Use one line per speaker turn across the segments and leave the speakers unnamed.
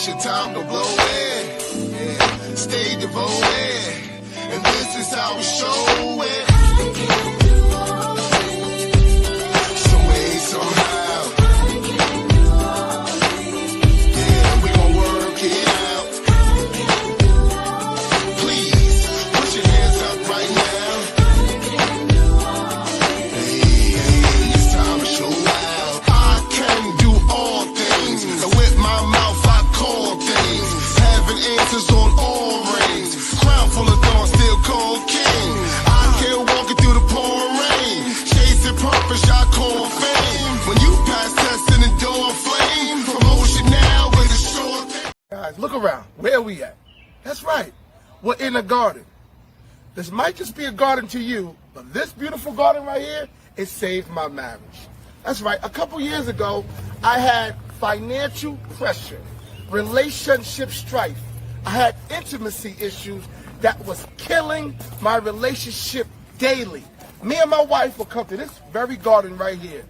it's your time to blow it. Yeah. Stay devoted, and this is how we show it. I can do all things. Some way, somehow. I can do all things. Yeah, we gon' work it out. I can do all things. Please, put your hands up right now. I can do all things. Hey, it's time to show out. I can do all things. And with my mouth I call things. Having answers on all rings. Crown full of thorns, still called king. I can't walk it through the pouring rain. Chasing purpose, I call fame. When you pass test in the door flame. Promotion now with a short.
Guys, look around. Where are we at? That's right. We're in a garden. This might just be a garden to you, but this beautiful garden right here, it saved my marriage. That's right. A couple years ago, I had financial pressure, relationship strife. I had intimacy issues that was killing my relationship daily. Me and my wife would come to this very garden right here.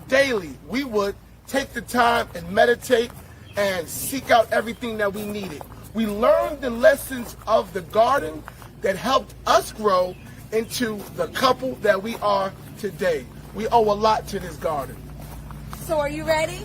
Daily, we would take the time and meditate and seek out everything that we needed. We learned the lessons of the garden that helped us grow into the couple that we are today. We owe a lot to this garden.
So are you ready?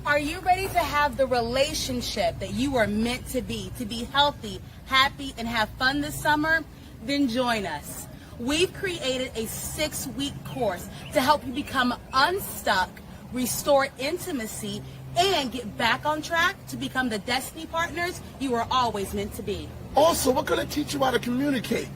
Are you ready to have the relationship that you are meant to be healthy, happy, and have fun this summer? Then join us. We've created a 6-week course to help you become unstuck, restore intimacy, and get back on track to become the destiny partners you were always meant to be.
Also, we're going to teach you how to communicate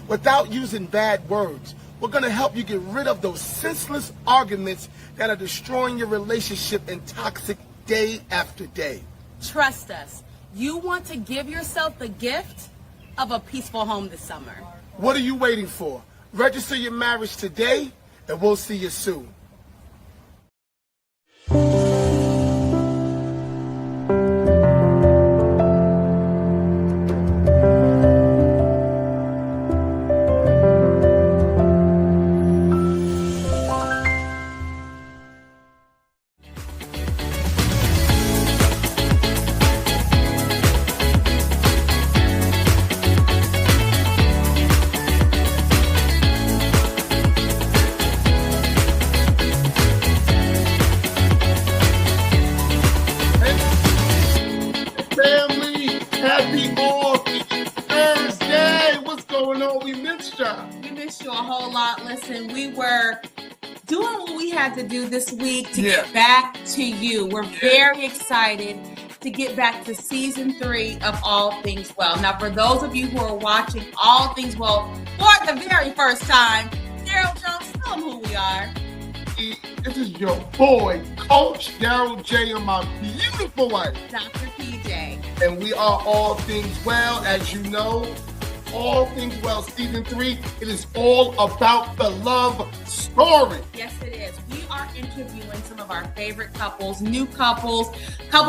without using bad words. We're going to help you get rid of those senseless arguments that are destroying your relationship and toxic day after day.
Trust us. You want to give yourself the gift of a peaceful home this summer.
What are you waiting for? Register your marriage today, and we'll see you soon.
We missed you a whole lot. Listen, we were doing what we had to do this week to get back to you. We're very excited to get back to season 3 of All Things Well. Now, for those of you who are watching All Things Well for the very first time, Darryl Jones, tell them who we are.
This is your boy, Coach Darryl J, and my beautiful wife,
Dr. PJ.
And we are All Things Well, as you know. All Things Well, season 3, it is all about the love story.
Yes, it is. We are interviewing some of our favorite couples, new couples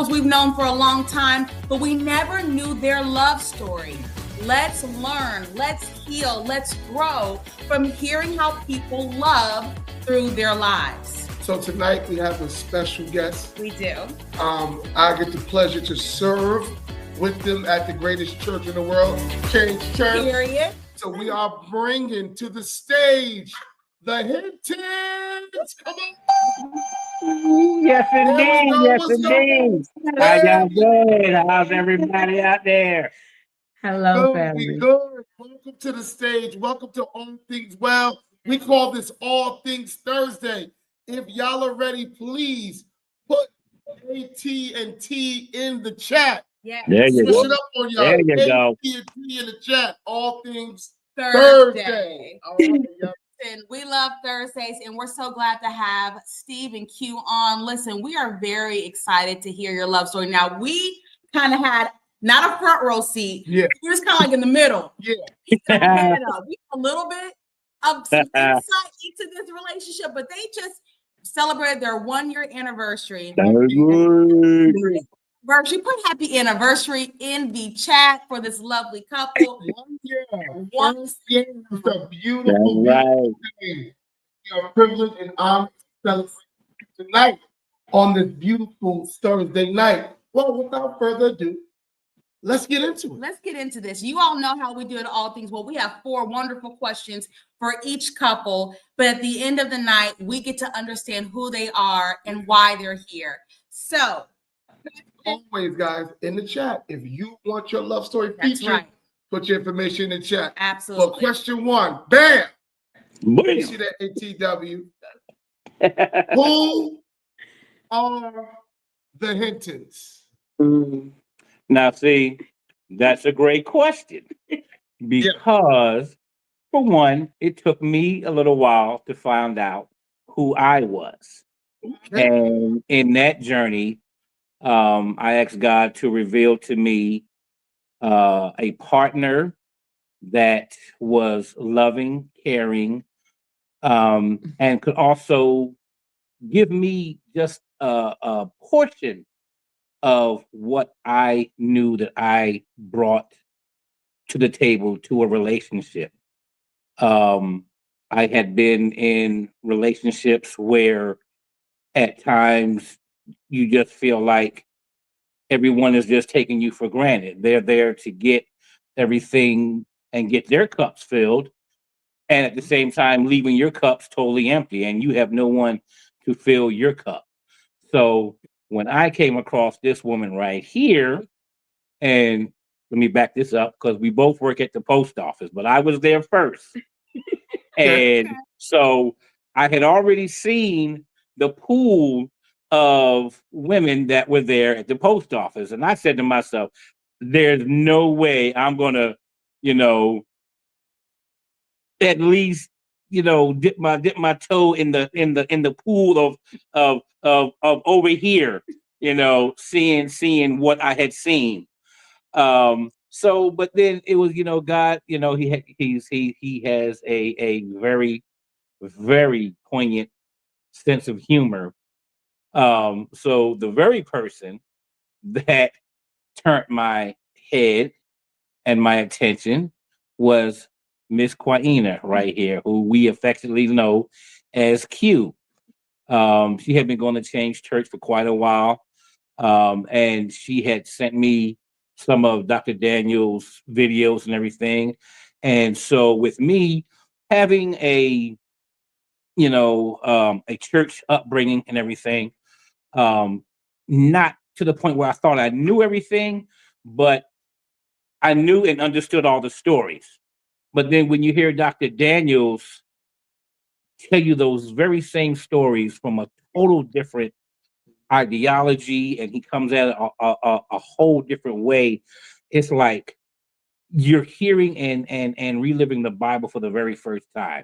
we've known for a long time, but we never knew their love story. Let's learn, let's heal, let's grow from hearing how people love through their lives.
So tonight we have a special guest.
We do.
I get the pleasure to serve with them at the greatest church in the world, Change Church.
Period.
So we are bringing to the stage the Hintons. Come on.
Yes, indeed. Yes, indeed. How y'all doing? How's everybody out there? Hello, family.
Good. Welcome to the stage. Welcome to All Things Well. We call this All Things Thursday. If y'all are ready, please put AT&T in the chat.
Yeah.
There you go.
It up on y'all.
There you go.
AT&T in the chat. All Things
Thursday.
All right, yeah.
And we love Thursdays, and we're so glad to have Steve and Q on. Listen, we are very excited to hear your love story. Now, we kind of had not a front row seat.
Yeah.
We're just kind of like in the middle.
Yeah.
We had a little bit of some insight into this relationship, but they just celebrated their 1-year anniversary. She put happy anniversary in the chat for this lovely couple.
1 year. 1 year. It's a beautiful, beautiful thing. We are privileged and honored to celebrate tonight on this beautiful Thursday night. Well, without further ado, let's get into it.
Let's get into this. You all know how we do it all things. Well, we have 4 wonderful questions for each couple, but at the end of the night, we get to understand who they are and why they're here. So,
always, guys, in the chat, if you want your love story
that's
featured,
right.
put your information in the chat.
Absolutely.
But question 1, bam!
Bam.
You see that ATW? Who are the Hintons?
Now, see, that's a great question because, for one, it took me a little while to find out who I was.
Okay.
And in that journey, I asked God to reveal to me a partner that was loving, caring, and could also give me just a portion of what I knew that I brought to the table to a relationship. I had been in relationships where at times you just feel like everyone is just taking you for granted. They're there to get everything and get their cups filled, and at the same time leaving your cups totally empty, and you have no one to fill your cup. So when I came across this woman right here, and let me back this up because we both work at the post office, but I was there first. And so I had already seen the pool of women that were there at the post office. And I said to myself, there's no way I'm going to, at least, dip my toe in the pool of over here, seeing what I had seen. But then it was, God, he has a very, very poignant sense of humor. So the very person that turned my head and my attention was Miss Quaina right here, who we affectionately know as Q. She had been going to Change Church for quite a while. And she had sent me some of Dr. Daniel's videos and everything. And so with me having a church upbringing and everything, not to the point where I thought I knew everything, but I knew and understood all the stories. But then when you hear Dr. Daniels tell you those very same stories from a total different ideology, and he comes at it a whole different way, it's like you're hearing and reliving the Bible for the very first time.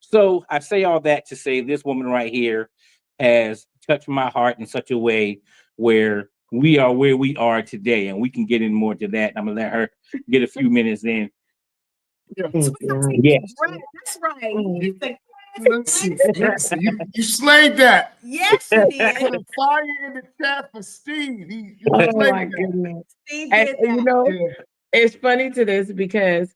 So I say all that to say this woman right here has touched my heart in such a way where we are where we are today, and we can get in more to that. I'm gonna let her get a few minutes in.
Yes. That's right.
You slayed that.
Yes, you did.
Put a fire in the chat for Steve.
Oh
my
goodness. Steve did that.
It's funny to this because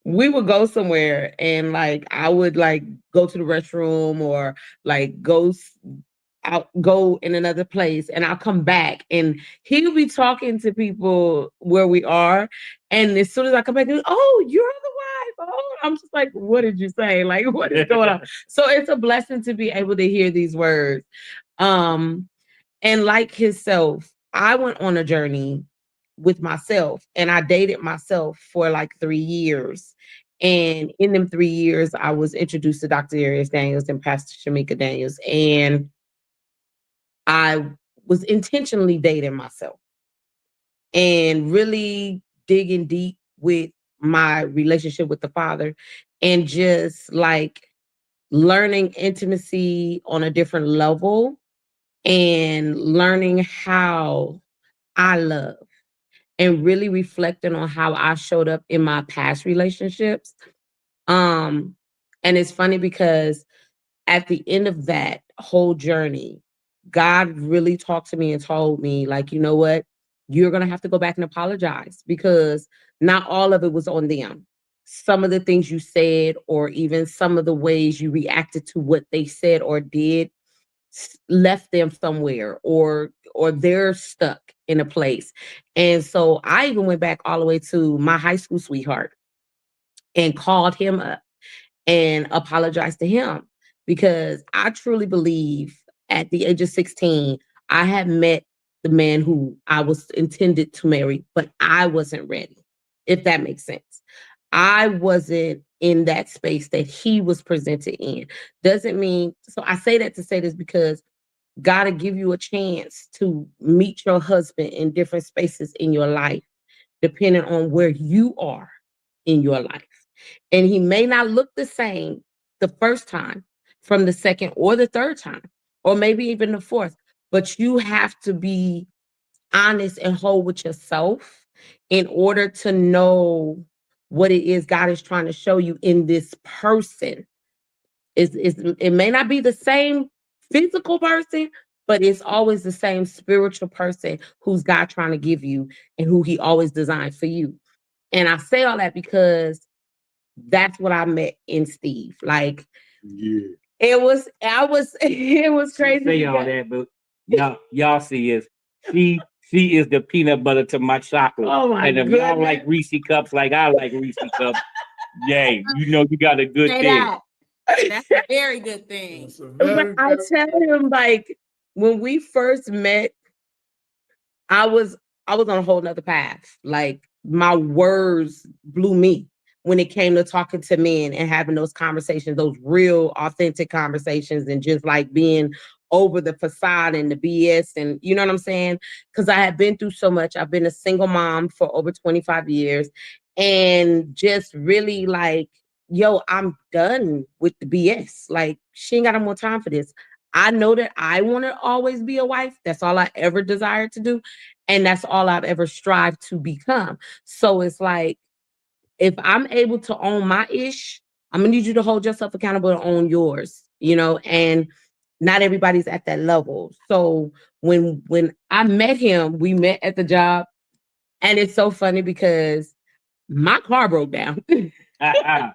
we would go somewhere and like I would like go to the restroom or like go in another place, and I'll come back and he'll be talking to people where we are, and as soon as I come back, oh, you're the wife. Oh, I'm just like, what did you say? Like, what is going on? So it's a blessing to be able to hear these words. And like himself, I went on a journey with myself, and I dated myself for like 3 years. And in them 3 years, I was introduced to Dr. Darius Daniels and Pastor Shamika Daniels, and I was intentionally dating myself and really digging deep with my relationship with the Father, and just like learning intimacy on a different level and learning how I love, and really reflecting on how I showed up in my past relationships. And it's funny because at the end of that whole journey, God really talked to me and told me, like, you know what? You're going to have to go back and apologize, because not all of it was on them. Some of the things you said, or even some of the ways you reacted to what they said or did, left them somewhere, or they're stuck in a place. And so I even went back all the way to my high school sweetheart and called him up and apologized to him, because I truly believe at the age of 16, I had met the man who I was intended to marry, but I wasn't ready, if that makes sense. I wasn't in that space that he was presented in. Doesn't mean, so I say that to say this because God to give you a chance to meet your husband in different spaces in your life, depending on where you are in your life. And he may not look the same the first time from the second or the third time, or maybe even the fourth, but you have to be honest and whole with yourself in order to know what it is God is trying to show you in this person. It may not be the same physical person, but it's always the same spiritual person who's God trying to give you and who he always designed for you. And I say all that because that's what I met in Steve. Like,
Yeah.
it was crazy.
Say all that, but y'all see is she is the peanut butter to my chocolate.
Oh my
and if
goodness.
y'all like Reese cups like I like Reese cups, yay, you know you got a good
Say
thing.
that. That's a very good thing.
It's a
But
very,
I
very-
tell him, like, when we first met, I was on a whole nother path. Like, my words blew me when it came to talking to men and having those conversations, those real authentic conversations, and just like being over the facade and the BS, and you know what I'm saying? Because I had been through so much. I've been a single mom for over 25 years and just really like, yo, I'm done with the BS. Like, she ain't got no more time for this. I know that I want to always be a wife. That's all I ever desired to do. And that's all I've ever strived to become. So it's like, if I'm able to own my ish, I'm gonna need you to hold yourself accountable and own yours, you know, and not everybody's at that level. So when I met him, we met at the job, and it's so funny because my car broke down. I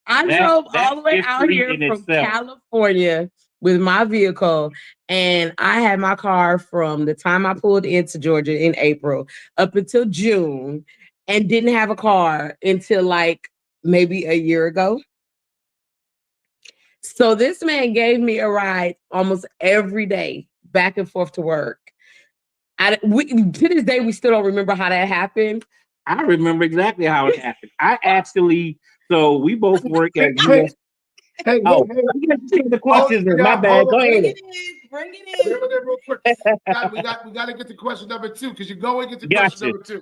drove all the way out here from California with my vehicle, and I had my car from the time I pulled into Georgia in April up until June, and didn't have a car until like maybe a year ago. So this man gave me a ride almost every day back and forth to work. To this day, we still don't remember how that happened.
I remember exactly how it happened. I actually, so we both work at US.
Hey,
Oh,
hey,
you got to take the questions.
hold it,
My
y'all,
bad.
hold
Go
it.
Bring
ahead.
it in. Bring it in.
real quick. We got to get to question number 2, because you go and get to
Gotcha.
question number 2.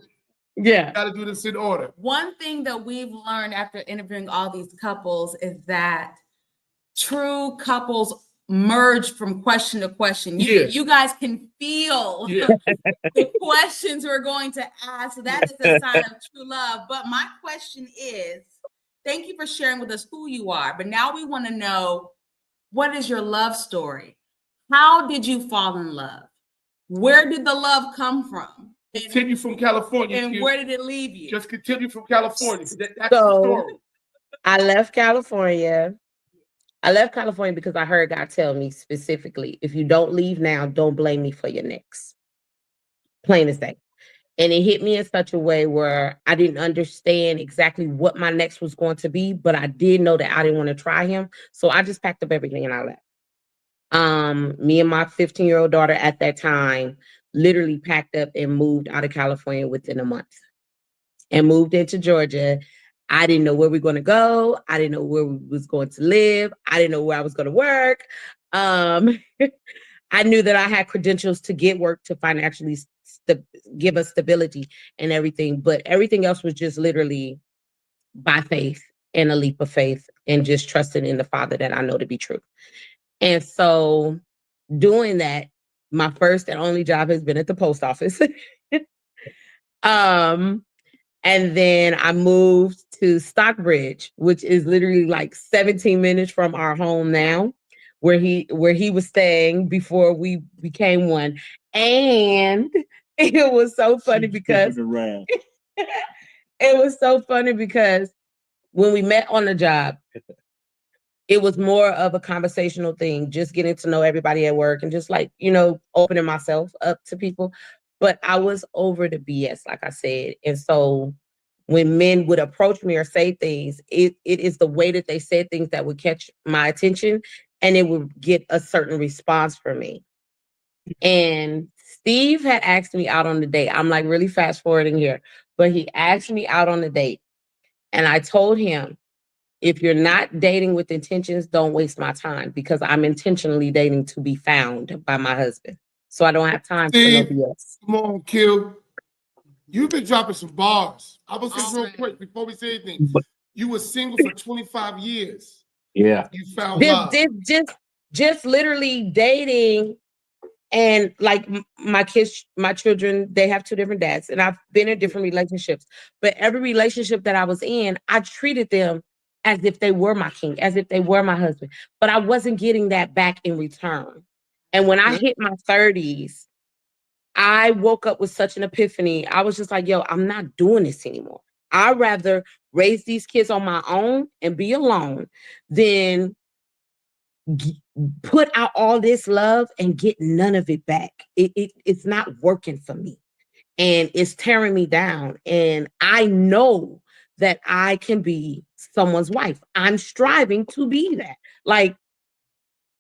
Yeah.
Got to do this in order.
One thing that we've learned after interviewing all these couples is that true couples merge from question to question. You guys can feel the questions we're going to ask. So that is a sign of true love. But my question is, thank you for sharing with us who you are. But now we want to know, what is your love story? How did you fall in love? Where did the love come from?
Continue from California.
And where did it leave you?
Just continue from California. That's the
So
story.
I left California. I left California because I heard God tell me specifically, if you don't leave now, don't blame me for your next. Plain as day. And it hit me in such a way where I didn't understand exactly what my next was going to be, but I did know that I didn't want to try him. So I just packed up everything and I left. Me and my 15-year-old daughter at that time literally packed up and moved out of California within a month and moved into Georgia. I didn't know where we were going to go. I didn't know where we was going to live. I didn't know where I was going to work. I knew that I had credentials to get work to financially give us stability and everything, but everything else was just literally by faith and a leap of faith and just trusting in the Father that I know to be true. And so doing that, my first and only job has been at the post office. And then I moved to Stockbridge, which is literally like 17 minutes from our home now, where he was staying before we became one. And it was so funny because when we met on the job, it was more of a conversational thing, just getting to know everybody at work and just like, you know, opening myself up to people. but I was over the BS, like I said. And so when men would approach me or say things, it is the way that they said things that would catch my attention, and it would get a certain response from me. And Steve had asked me out on the date. I'm like really fast forwarding here, but he asked me out on the date. And I told him, if you're not dating with intentions, don't waste my time, because I'm intentionally dating to be found by my husband. So I don't have time for no
Steve,
BS.
come on, Q. You've been dropping some bars. I will say real quick before we say anything.
But
You were single for 25 years.
yeah,
You found
Just,
love.
just literally dating. And like my kids, my children, they have two different dads, and I've been in different relationships. But every relationship that I was in, I treated them as if they were my king, as if they were my husband. But I wasn't getting that back in return. And when I hit my 30s, I woke up with such an epiphany. I was just like, yo, I'm not doing this anymore. I'd rather raise these kids on my own and be alone than put out all this love and get none of it back. It's not working for me, and it's tearing me down. And I know that I can be someone's wife. I'm striving to be that. Like,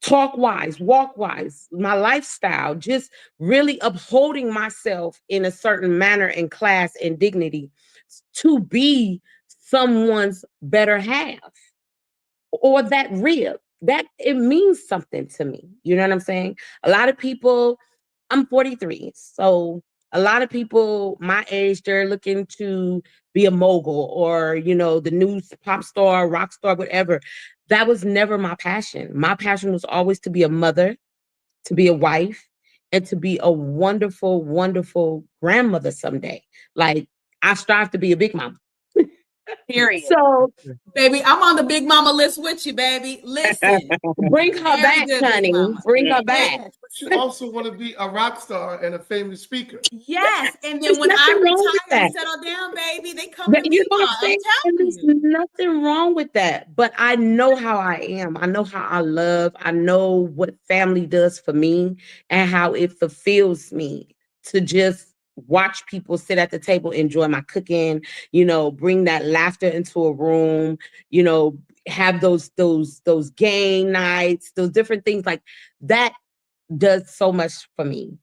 talk wise, walk wise, my lifestyle, just really upholding myself in a certain manner and class and dignity to be someone's better half, or that rib. That it means something to me. You know what I'm saying? A lot of people, I'm 43. So a lot of people my age, they're looking to be a mogul, or, the new pop star, rock star, whatever. That was never my passion. My passion was always to be a mother, to be a wife, and to be a wonderful, wonderful grandmother someday. Like, I strive to be a big mama.
Period.
So
Baby, I'm on the big mama list with you, baby. Listen.
bring her
Very
back,
good, big
honey.
mama.
Bring her back.
Yes.
But you also want to be a rock star and a famous speaker.
Yes. And
There's
then when I
nothing wrong with
retire and
that.
settle down, baby, they come
But
to
you
me,
know what
Ma.
I'm
I'm
saying? And
telling
there's
you.
nothing wrong with that. But I know how I am. I know how I love. I know what family does for me and how it fulfills me to just watch people sit at the table, enjoy my cooking, bring that laughter into a room, have those game nights, those different things like that does so much for me.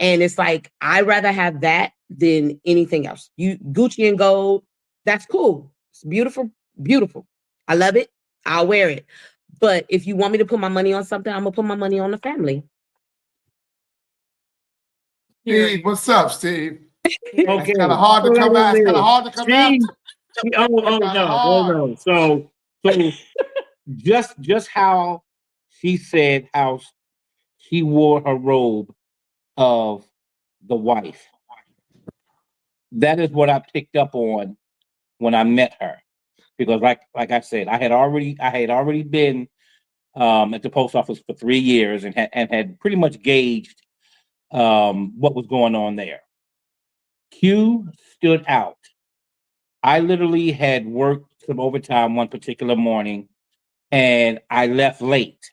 And it's like, I'd rather have that than anything else. You Gucci and gold, that's cool. It's beautiful, beautiful. I love it. I'll wear it. But if you want me to put my money on something, I'm gonna put my money on the family.
Steve, what's up, Steve?
okay.
It's kind of hard to come out. It's kind of hard to come out.
No. So just how she said how she wore her robe of the wife. That is what I picked up on when I met her, because like I said, I had already been at the post office for 3 years, and had pretty much gauged what was going on there. Q stood out. I literally had worked some overtime one particular morning, and I left late.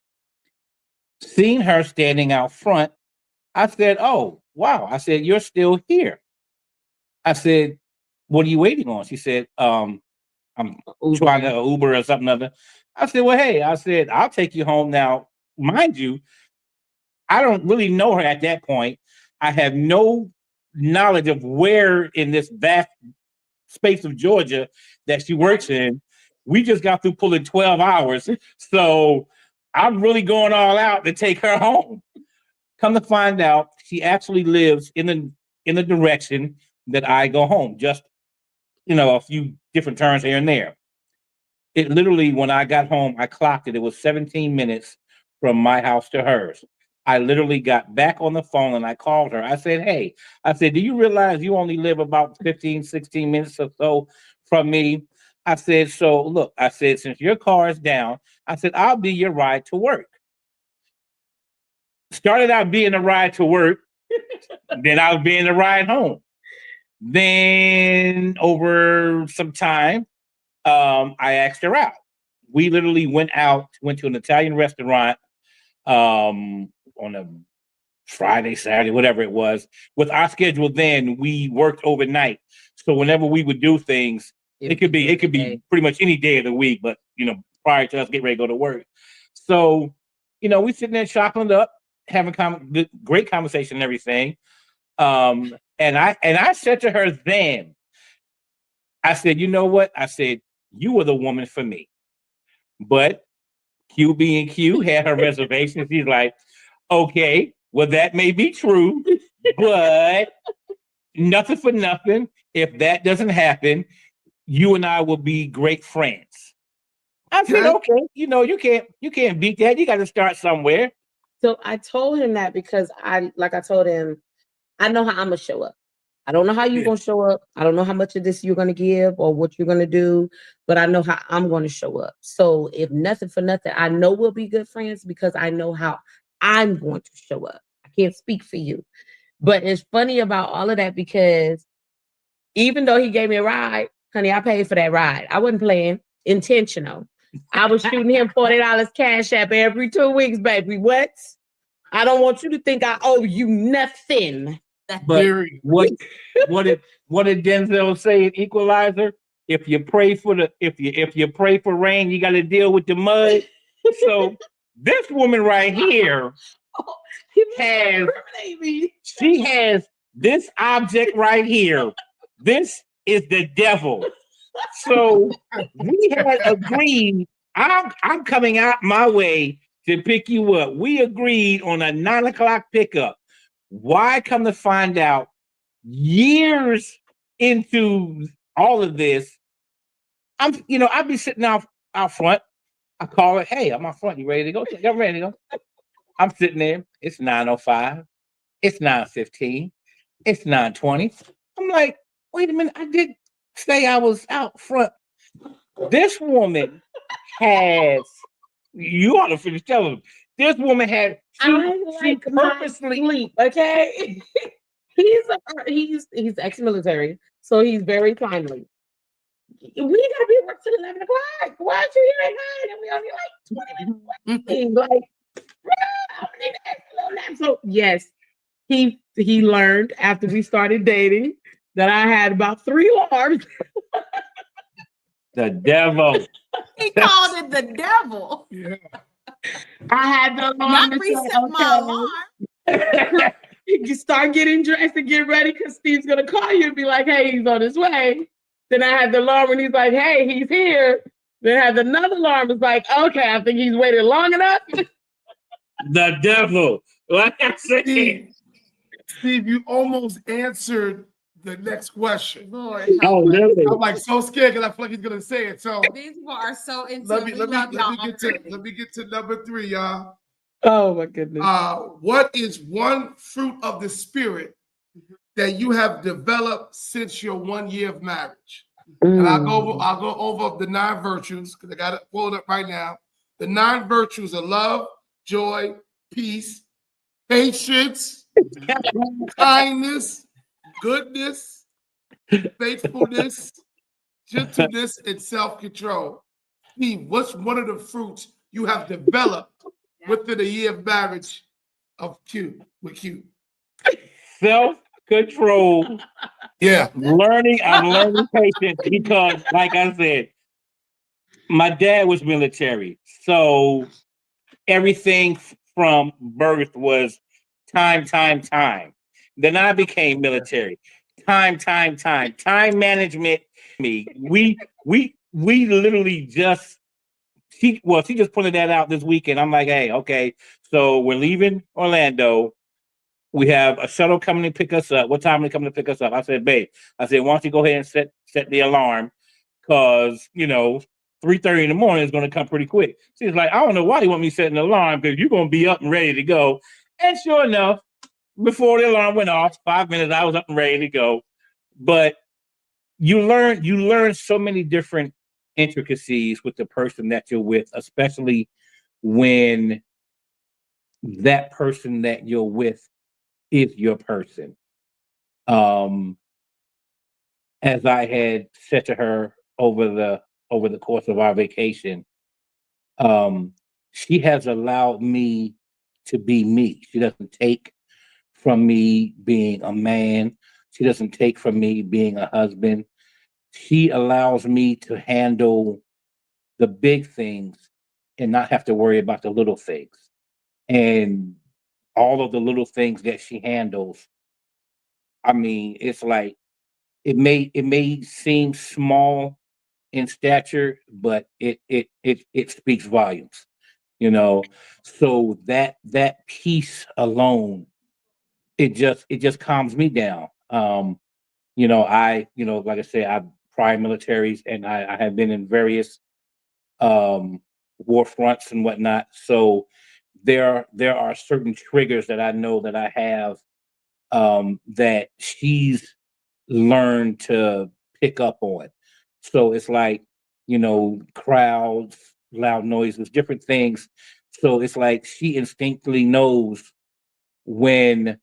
Seeing her standing out front, I said, "Oh, wow." I said, "You're still here." I said, "What are you waiting on?" She said, "I'm trying to Uber or something other." I said, "Well, hey," I said, "I'll take you home." Now, mind you, I don't really know her at that point. I have no knowledge of where in this vast space of Georgia that she works in. We just got through pulling 12 hours. So I'm really going all out to take her home. Come to find out, she actually lives in the direction that I go home, just a few different turns here and there. It literally, when I got home, I clocked it. It was 17 minutes from my house to hers. I literally got back on the phone and I called her. I said, "Hey," I said, "do you realize you only live about 15, 16 minutes or so from me?" I said, "So look," I said, "since your car is down," I said, "I'll be your ride to work." Started out being a ride to work, then I was being a ride home. Then over some time, I asked her out. We literally went to an Italian restaurant on a Friday, Saturday, whatever it was. With our schedule then, we worked overnight. So whenever we would do things, it could be pretty much any day of the week, but prior to us getting ready to go to work. So, we sitting there chopping it up, having great conversation and everything. And I said to her then, I said, you know what? I said, you were the woman for me. But Q being Q had her reservations. He's like, okay, well, that may be true, but nothing for nothing. If that doesn't happen, you and I will be great friends. I said, okay, you can't beat that. You got to start somewhere.
So I told him that because I told him, I know how I'm gonna show up. I don't know how you're gonna show up. I don't know how much of this you're gonna give or what you're gonna do, but I know how I'm gonna show up. So if nothing for nothing, I know we'll be good friends because I know how I'm going to show up. I can't speak for you. But it's funny about all of that because even though he gave me a ride, honey, I paid for that ride. I wasn't playing, intentional. I was shooting him $40 cash app every 2 weeks, baby. What? I don't want you to think I owe you nothing.
But what did Denzel say in Equalizer? If you pray for rain, you got to deal with the mud. So this woman right here has this object right here. This is the devil. So we had agreed. I'm coming out my way to pick you up. We agreed on a 9 o'clock pickup. Why come to find out years into all of this, I'd be sitting out front. I call it, hey, I'm out front. You ready to go? I'm ready to go. I'm sitting there. It's 9:05. It's 9:15. It's 9:20. I'm like, wait a minute. I did say I was out front. This woman has, you ought to finish telling them. This woman had, she purposely
sleep, okay? he's ex-military, so he's very timely. We gotta be at work till 11 o'clock. Why aren't you here at 9? And we only like 20 minutes away. Like, I need an extra little nap. So yes, he learned after we started dating that I had about 3 alarms.
The devil.
He called it the devil.
Yeah.
I had the alarm.
Not reset my alarm.
You start getting dressed and get ready because Steve's gonna call you and be like, hey, he's on his way. Then I had the alarm when he's like, hey, he's here. Then I had another alarm. It's like, okay, I think he's waited long enough.
The devil. Like I said.
Steve, you almost answered the next question.
Lord,
Oh, really?
I'm like so scared because I feel like he's gonna say it. So
these people are so into
let me get to number 3, y'all.
Oh my goodness.
What is one fruit of the spirit that you have developed since your 1 year of marriage? And I'll go over the 9 virtues because I got it pulled up right now. The 9 virtues are love, joy, peace, patience, kindness, goodness, faithfulness, gentleness, and self-control. Steve, what's one of the fruits you have developed within a year of marriage of Q with Q?
Self-control.
Yeah.
I'm learning patience because, like I said, my dad was military. So everything from birth was time. Then I became military. Time management. We literally just she just pointed that out this weekend. I'm like, hey, okay, so we're leaving Orlando. We have a shuttle coming to pick us up. What time are they coming to pick us up? I said, babe, why don't you go ahead and set the alarm? Because 3:30 in the morning is going to come pretty quick. She's like, I don't know why you want me setting the alarm because you're going to be up and ready to go. And sure enough, before the alarm went off, 5 minutes, I was up and ready to go. But you learn so many different intricacies with the person that you're with, especially when that person that you're with is your person. As I had said to her over the course of our vacation, she has allowed me to be me. She doesn't take from me being a man. She doesn't take from me being a husband. She allows me to handle the big things and not have to worry about the little things. And all of the little things that she handles, I mean, it's like it may seem small in stature, but it speaks volumes, you know. So that piece alone, it just calms me down. Like I said, I'm prior militaries, and I have been in various um war fronts and whatnot. So there are certain triggers that I know that I have that she's learned to pick up on. So it's like, crowds, loud noises, different things. So it's like she instinctively knows when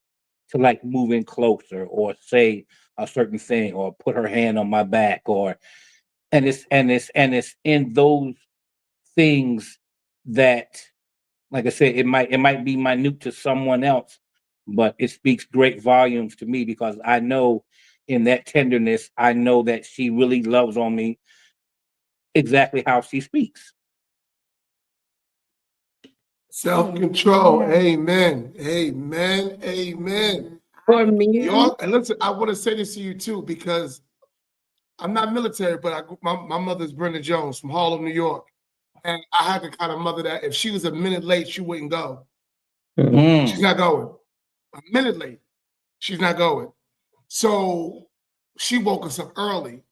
to like move in closer or say a certain thing or put her hand on my back or and it's in those things that, like I said, it might be minute to someone else, but it speaks great volumes to me because I know in that tenderness, I know that she really loves on me exactly how she speaks.
Self-control. Amen. Amen. Amen.
For me,
Y'all, and listen, I want to say this to you too, because I'm not military, but my mother's Brenda Jones from Harlem, New York. And I had the kind of mother that if she was a minute late, she wouldn't go. She's not going. A minute late, she's not going. So she woke us up early.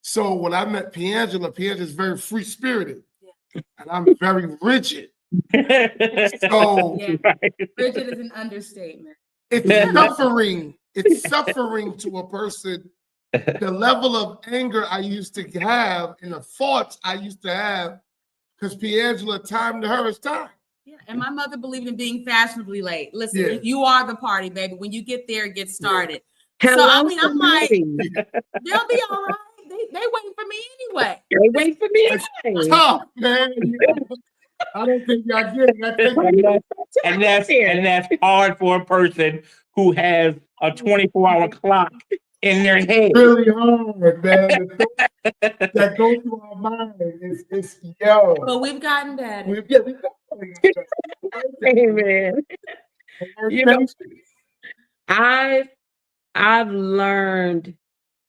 So when I met Piangela's very free spirited, and I'm very rigid. So
Yeah. Rigid is an understatement.
it's suffering. It's suffering to a person. The level of anger I used to have and the thoughts I used to have, because Piangela, time to her is time.
Yeah, and my mother believed in being fashionably late. Listen,
Yeah.
you are the party, baby. When you get there, get started.
hello,
So I mean, I'm like,
somebody.
they'll be all right. They waiting for me anyway.
They wait for me.
It's tough, man. I don't think y'all get it. I think
And that's hard for a person who has a 24-hour clock in their head.
really hard, man. The thoughts that go through our mind it's yo.
But we've gotten better.
We got
Hey, man. You know, I've learned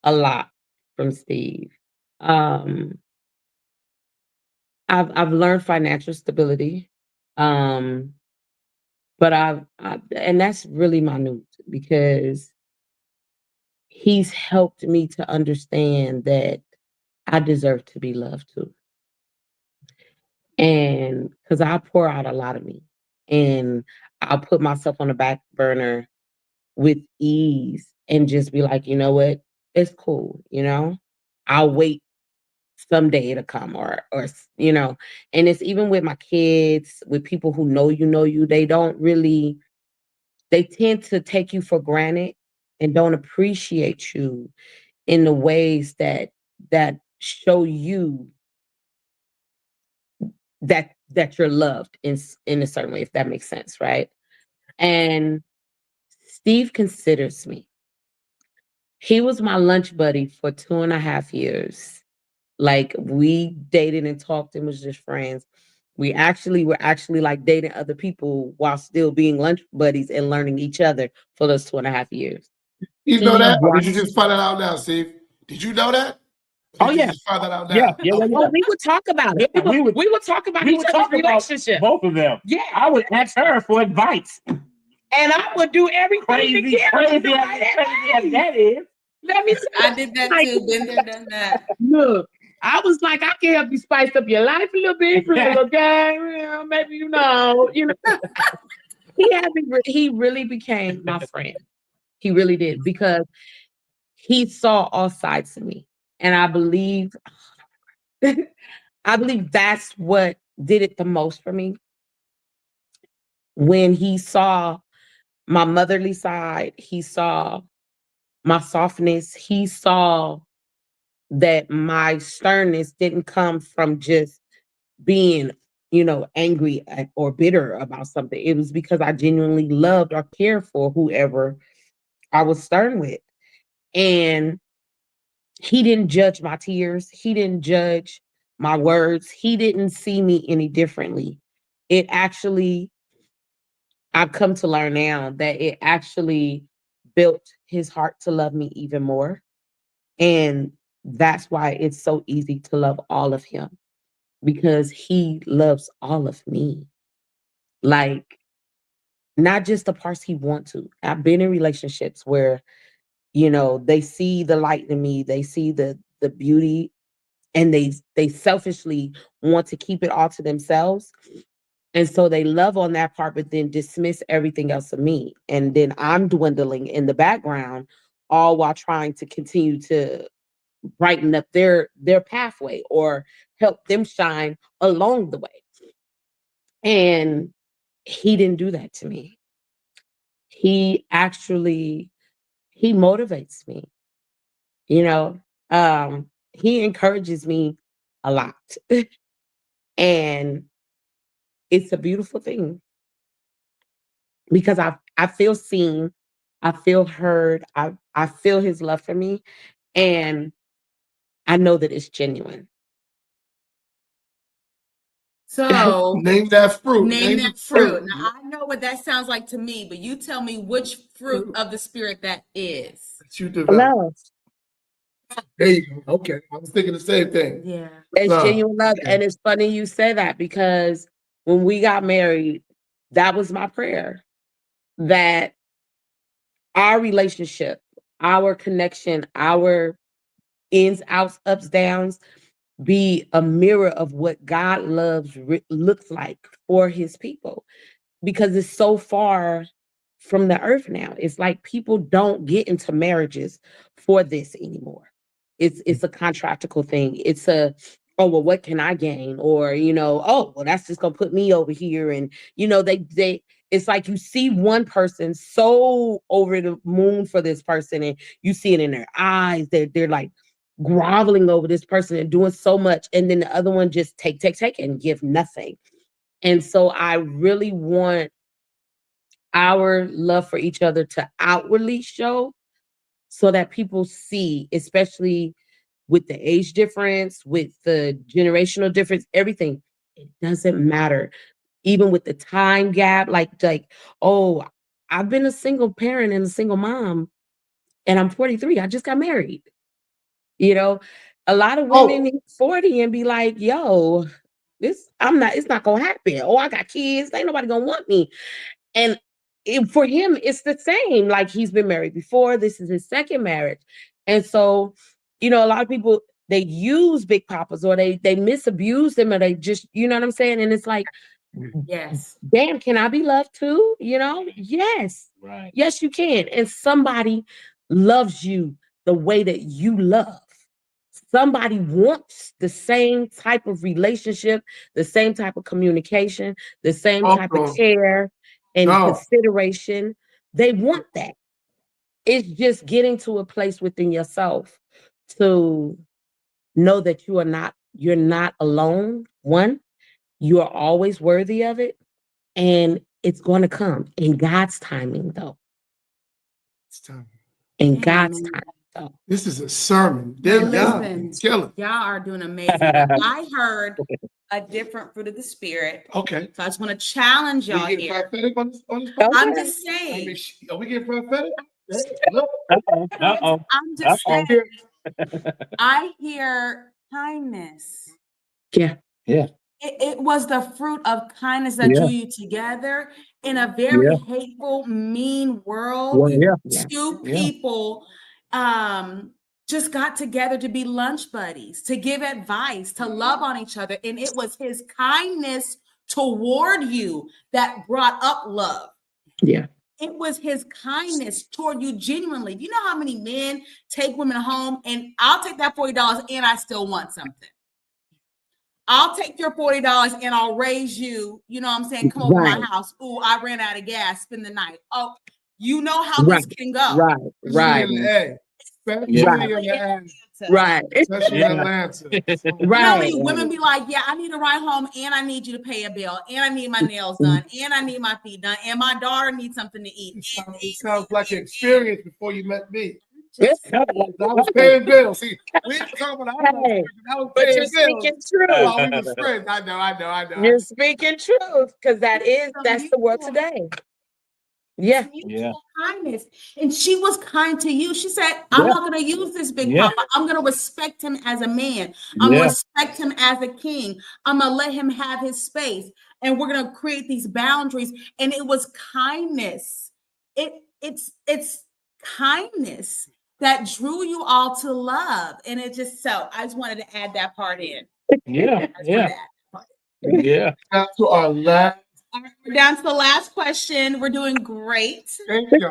a lot from Steve. Um, I've learned financial stability. Um, but and that's really minute because he's helped me to understand that I deserve to be loved too. And because I pour out a lot of me and I'll put myself on the back burner with ease and just be like, you know what? It's cool, I'll wait someday it'll come or and it's even with my kids, with people who know you, they tend to take you for granted and don't appreciate you in the ways that show you that you're loved in a certain way, if that makes sense, right? And Steve considers me. He was my lunch buddy for 2.5 years. Like we dated and talked and was just friends. We were actually like dating other people while still being lunch buddies and learning each other for those 2.5 years.
You know
He
that? Or did you
watched.
just find that out now, Steve? Did you know that?
Oh
Did you
yeah,
just find that out
yeah,
now?
yeah, yeah,
Oh,
yeah.
we would talk about it.
Yeah,
We would talk about
we
each
would
other's
talk about
relationship.
both of them.
Yeah.
I would ask her for advice.
And I would do everything to
Crazy,
get
crazy,
him to do
crazy as
it.
that is.
Let me
I did that
like,
too. Been there, done that.
look, I was like, I can help you spice up your life a little bit, okay? Maybe he really became my friend. He really did because he saw all sides of me. And I believe that's what did it the most for me. When he saw my motherly side, he saw my softness, he saw that my sternness didn't come from just being angry or bitter about something. It was because I genuinely loved or cared for whoever I was stern with. And he didn't judge my tears. He didn't judge my words. He didn't see me any differently. It actually, I've come to learn now that it actually built his heart to love me even more. And that's why it's so easy to love all of him, because he loves all of me. Like, not just the parts he wants to. I've been in relationships where, they see the light in me, they see the beauty, and they selfishly want to keep it all to themselves. And so they love on that part, but then dismiss everything else of me. And then I'm dwindling in the background, all while trying to continue to brighten up their pathway or help them shine along the way. And he didn't do that to me. He actually he motivates me, you know. He encourages me a lot. And it's a beautiful thing because I feel seen, I feel heard, I feel his love for me, and I know that it's genuine.
So
Name that fruit.
name
the
that fruit. Now I know what that sounds like to me, but you tell me which fruit of the spirit that is.
that you develop.
Love.
There you go. Okay. I was thinking the same thing.
Yeah.
It's
Love.
genuine love.
Okay.
And it's funny you say that because when we got married, that was my prayer. That our relationship, our connection, our ins, outs, ups, downs be a mirror of what God loves looks like for his people. Because it's so far from the earth now. It's like people don't get into marriages for this anymore. It's a contractical thing. It's a, oh well, what can I gain? Or, oh well, that's just gonna put me over here. And they it's like you see one person so over the moon for this person, and you see it in their eyes. They're like groveling over this person and doing so much, and then the other one just take and give nothing. And so I really want our love for each other to outwardly show so that people see, especially with the age difference, with the generational difference, everything. It doesn't matter. Even with the time gap, like, oh, I've been a single parent and a single mom, and I'm 43. I just got married. A lot of women hit 40 and be like, yo, it's not gonna happen. Oh, I got kids, ain't nobody gonna want me. And for him, it's the same. Like, he's been married before. This is his second marriage. And so, a lot of people, they use big papas, or they misabuse them, or they just, you know what I'm saying? And it's like,
Yes.
damn, can I be loved too? Yes.
Right.
Yes, you can. And somebody loves you the way that you love. Somebody wants the same type of relationship, the same type of communication, the same type of care and consideration. They want that. It's just getting to a place within yourself to know that you're not alone. One, you are always worthy of it, and it's going to come in God's timing, though.
It's time.
In God's time. though.
This is a sermon.
Listen,
Killing.
y'all are doing amazing. But I heard a different fruit of the spirit.
Okay.
So I just want to challenge y'all
We getting
here.
prophetic on this
Okay.
I'm just saying.
are we getting prophetic? Look.
I'm just saying. I hear kindness.
Yeah.
Yeah.
It was the fruit of kindness that drew you together in a very hateful, mean world.
Well,
Two people just got together to be lunch buddies, to give advice, to love on each other. And it was his kindness toward you that brought up love.
Yeah.
It was his kindness toward you genuinely. You know how many men take women home, and I'll take that $40 and I still want something. I'll take your $40 and I'll raise you. You know what I'm saying? Come over my house. Ooh, I ran out of gas. Spend the night. Oh, you know how this can go.
Right.
Especially
Right.
in Atlanta.
Right.
Especially in
Yeah.
Atlanta.
You know how many women be like, yeah, I need a ride home and I need you to pay a bill and I need my nails done and I need my feet done and my daughter needs something to eat.
It sounds like an experience before you met me.
Yes.
I was paying bills. See, we ain't talking about
Hey,
I was
but
paying
you're
bills
speaking truth.
while we was friends. I know.
You're speaking truth because that's the world today. Yeah.
Mutual kindness. And she was kind to you. She said, I'm not going to use this big papa. I'm going to respect him as a man. I'm going to respect him as a king. I'm going to let him have his space. And we're going to create these boundaries. And it was kindness. It's kindness that drew you all to love. And it just I just wanted to add that part in.
Yeah.
Now to our last.
All right, we're down to the last question. We're doing great.
Thank you.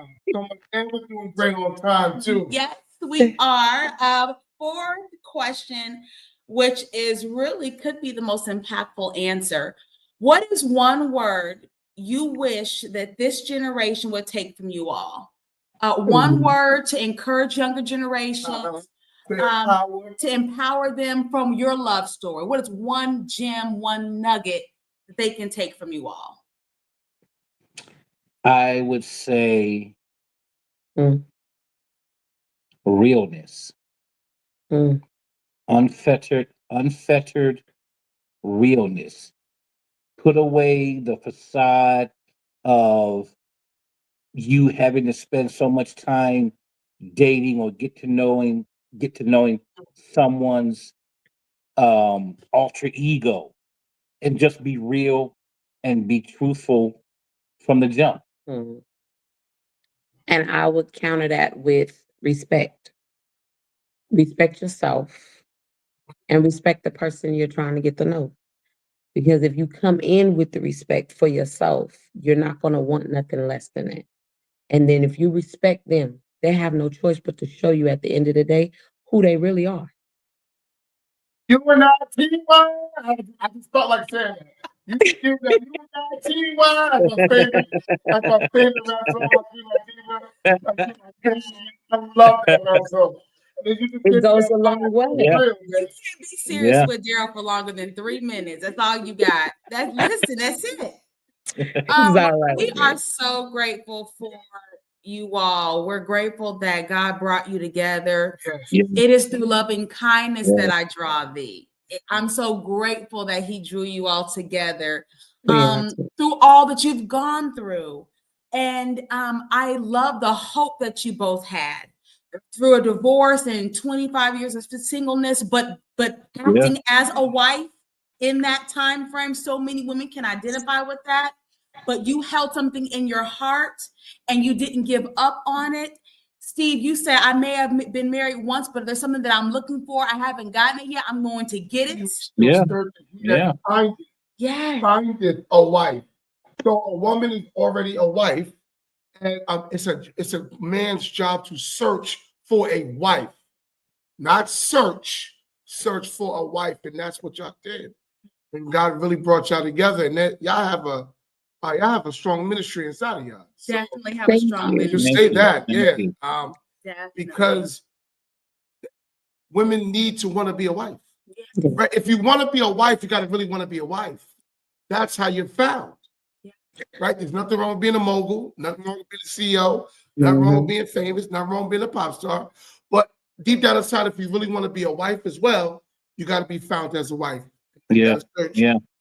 And we're doing great on time too.
Yes, we are. Fourth question, which is really could be the most impactful answer. What is one word you wish that this generation would take from you all? One word to encourage younger generations, to empower them from your love story. What is one gem, one nugget that they can take from you all?
I would say realness, unfettered realness. Put away the facade of you having to spend so much time dating or get to knowing someone's alter ego, and just be real and be truthful from the jump.
And I would counter that with respect. Respect yourself and respect the person you're trying to get to know. Because if you come in with the respect for yourself, you're not going to want nothing less than that. And then if you respect them, they have no choice but to show you at the end of the day who they really are.
You and I, T-Y. I just felt like saying that. You and I, T-Y. That's my favorite rap song. I love that rap song.
It goes a long way.
You can't be serious with Darryl for longer than 3 minutes. That's all you got. That's it. We are so grateful for you all. We're grateful that God brought you together. It is through loving kindness that I draw thee. I'm so grateful that he drew you all together through all that you've gone through. And I love the hope that you both had through a divorce and 25 years of singleness, but acting as a wife in that time frame. So many women can identify with that. But you held something in your heart and you didn't give up on it. Steve, you said, I may have been married once, but there's something that I'm looking for. I haven't gotten it yet. I'm going to get it.
Find it a wife. So a woman is already a wife, and it's a man's job to search for a wife, not search for a wife, and that's what y'all did. And God really brought y'all together, and that y'all have a strong ministry inside of y'all.
Definitely have a strong ministry.
Just say that, because women need to want to be a wife. Right? If you want to be a wife, you got to really want to be a wife. That's how you're found. Right? There's nothing wrong with being a mogul, nothing wrong with being a CEO, nothing wrong with being famous, nothing wrong with being a pop star. But deep down inside, if you really want to be a wife as well, you got to be found as a wife.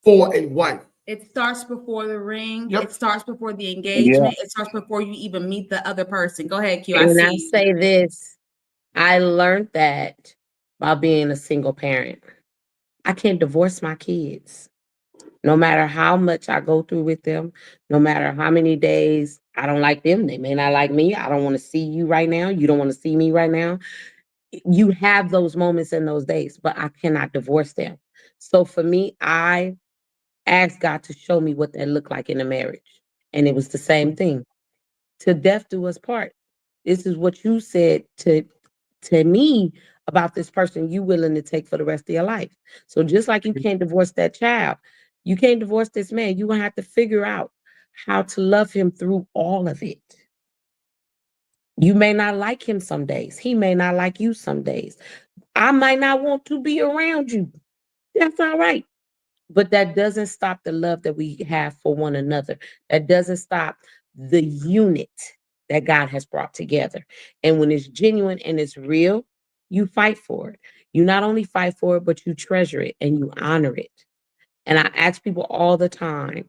For a wife.
It starts before the ring. It starts before the engagement. It starts before you even meet the other person. Go ahead, Q.
And I say this, I learned that by being a single parent. I can't divorce my kids. No matter how much I go through with them, no matter how many days I don't like them, they may not like me. I don't want to see you right now. You don't want to see me right now. You have those moments in those days, but I cannot divorce them. So for me, I asked God to show me what that looked like in a marriage. And it was the same thing. To death do us part. This is what you said to me about this person you willing to take for the rest of your life. So just like you can't divorce that child, you can't divorce this man. You're going to have to figure out how to love him through all of it. You may not like him some days. He may not like you some days. I might not want to be around you. That's all right. But that doesn't stop the love that we have for one another. That doesn't stop the unit that God has brought together. And when it's genuine and it's real, you fight for it. You not only fight for it, but you treasure it and you honor it. And I ask people all the time,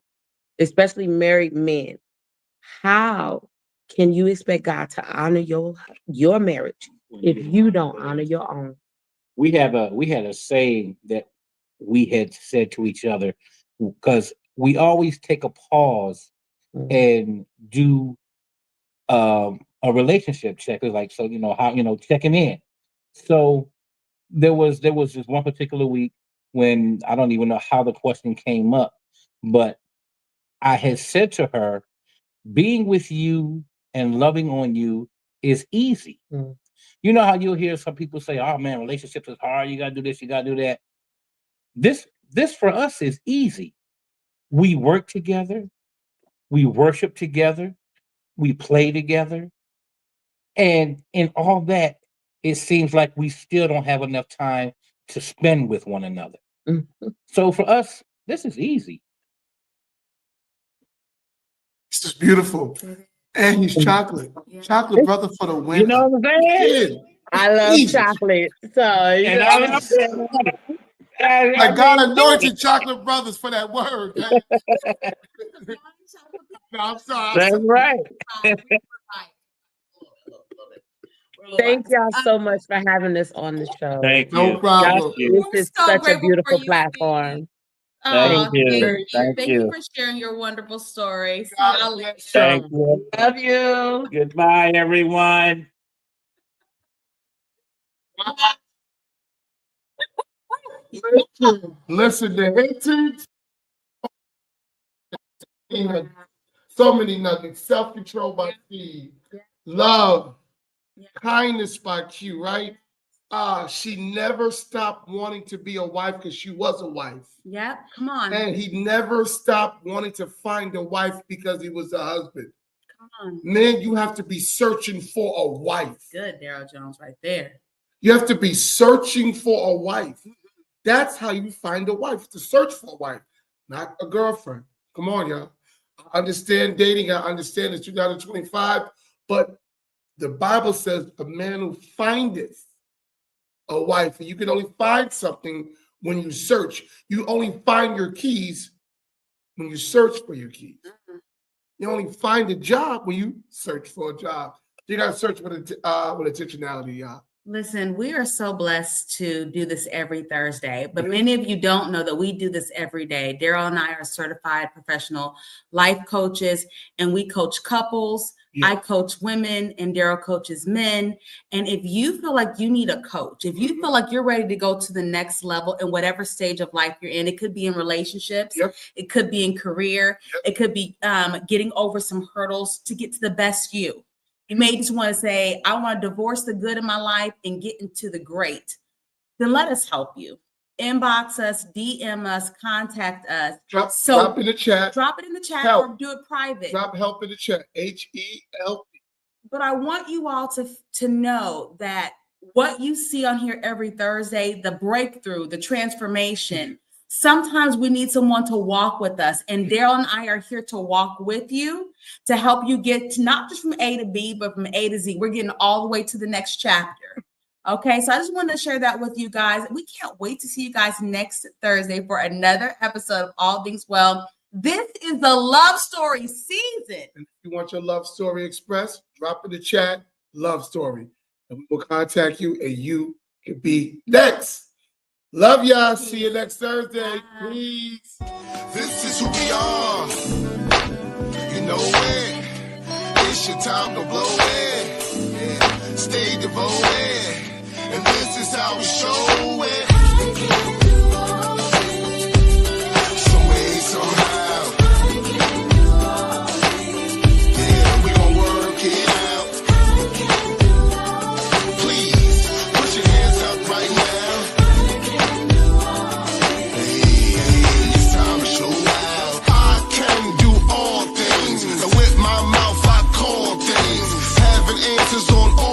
especially married men, how can you expect God to honor your marriage if you don't honor your own?
We had a saying that we had said to each other, because we always take a pause and do a relationship check. It's like, so how checking in. So there was this one particular week when I don't even know how the question came up, but I had said to her, being with you and loving on you is easy. You know how you'll hear some people say, oh man, relationships is hard, you gotta do this, you gotta do that. This for us is easy. We work together, we worship together, we play together, and in all that, it seems like we still don't have enough time to spend with one another. So for us, this is easy.
This is beautiful. And he's chocolate. Chocolate brother for the win.
You know what I'm saying?
I love
Easy.
chocolate. So
And I love it.
Like God anointed chocolate brothers for that word. Man. No, I'm sorry.
That's right.
Thank y'all so much for having us on the show.
Thank
No
you.
problem.
This is
so
such a
grateful for
beautiful
you,
platform.
Thank you.
Thank you for sharing your wonderful story.
Thank you.
Love you.
Goodbye, everyone.
Listen, the Hintons. So many nuggets. Self-control by Steve. Love. Kindness by Q, right? She never stopped wanting to be a wife because she was a wife.
Yeah, come on.
And he never stopped wanting to find a wife because he was a husband.
Come on.
Man, you have to be searching for a wife.
Good, Darryl Jones, right there.
You have to be searching for a wife. That's how you find a wife, to search for a wife, not a girlfriend. Come on, y'all. I understand dating. I understand it's 2025, but the Bible says a man who findeth a wife, and you can only find something when you search. You only find your keys when you search for your keys. You only find a job when you search for a job. You got to search with intentionality, y'all.
Listen, we are so blessed to do this every Thursday, but many of you don't know that we do this every day. Darryl and I are certified professional life coaches, and we coach couples. I coach women, and Darryl coaches men. And if you feel like you need a coach, if you feel like you're ready to go to the next level in whatever stage of life you're in, it could be in relationships, it could be in career, it could be getting over some hurdles to get to the best you. You may just want to say, I want to divorce the good in my life and get into the great. Then let us help you. Inbox us, DM us, contact us.
Drop in the chat.
Drop it in the chat
Help.
or do it private.
Drop help in the chat. HELP.
But I want you all to know that what you see on here every Thursday, the breakthrough, the transformation, sometimes we need someone to walk with us. And Darryl and I are here to walk with you to help you get to not just from A to B, but from A to Z. We're getting all the way to the next chapter. Okay, so I just wanted to share that with you guys. We can't wait to see you guys next Thursday for another episode of All Things Well. This is the love story season.
And if you want your love story expressed, drop in the chat, love story. And we will contact you and you can be next. Love y'all. See you next Thursday. Please.
This is who we are. You know it. It's your time to blow it. Yeah. Stay devoted. And this is how we show it. Some way, somehow. Yeah, we gon' work it out. Please, put your hands up right now. Hey, it's time to show out. I can do all things. And with my mouth, I call things. Have answers on all